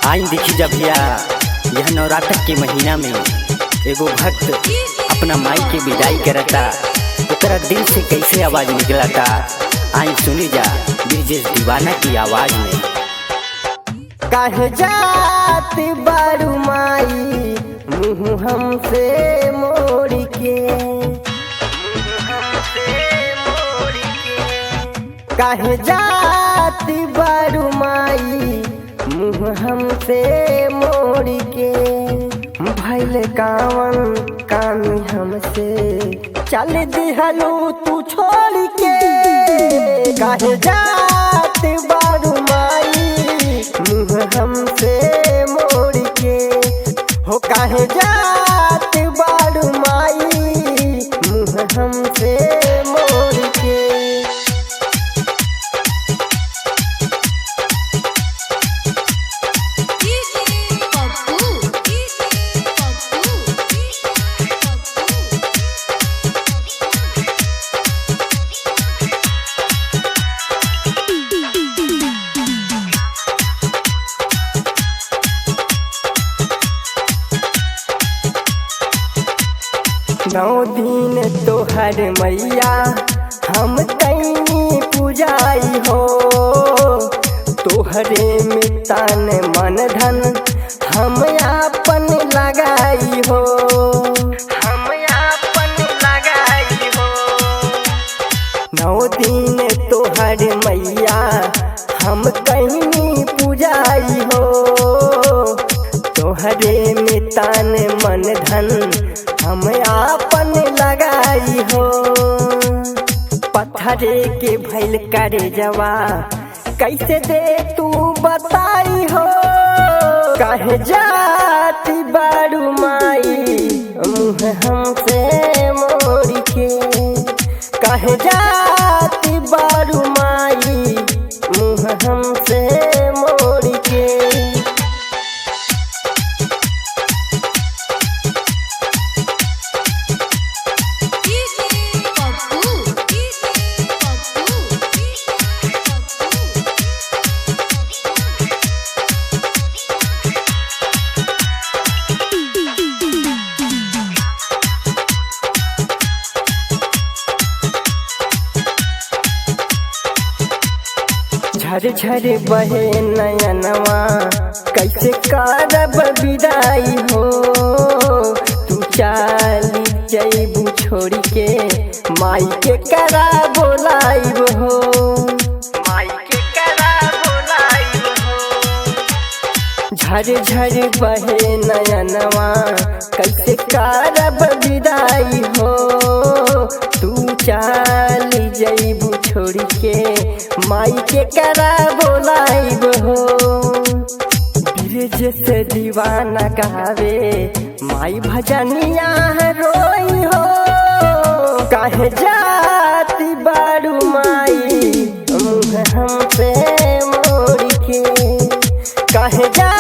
आई देखी जब भैया यह नवरात्र के महीना में एगो भक्त अपना माई के विदाई करता, ओकरा दिल से कैसे आवाज निकलता। आई सुनी जा ब्रिजेश दीवाना की आवाज में। काहे जात बारू माई मुँह हमसे मोड़ के, काहे जात बारू माई मुँह हमसे मोड़ के। भइल कावन कामी हमसे चल दिहलू तू छोड़ के। काहे जात बारू माई मुँह हमसे मोड़ के, हो काहे जात बारू माई मुँह हमसे मोड़ के। नौ दिन तोहर मैया हम तैनी पूजाई हो, तोहरे में तन मन धन हम आपन लगाई हो, हम आपन लगाई हो। नौ दिन तोहर मैया हम तैनी पूजाई हो, तोहरे में तन मन धन हम आपन लगाई हो। पत्थरे के भइल करे जवा कैसे दे तू बताई हो। काहे जाती बारू माई मुँह हमसे मोड़ के, काहे जाती बारू माई मुँह हमसे मोड़ के। झर झर बहे नयनवा कैसे करब विदाई हो। तू चाली जैबू छोड़ के माई के करा बोलाइब हो, माई के करा बोलाइब हो। झर झर बहे नयनवा कैसे करब विदाई हो। तू चाली जैबू छोड़ के माई के करा बोलाइब हो। ब्रिजेश से दीवाना गावे माई भजनिया रोई हो। काहे जाती बारू माई मुँह हमसे मोड़ के, काहे जा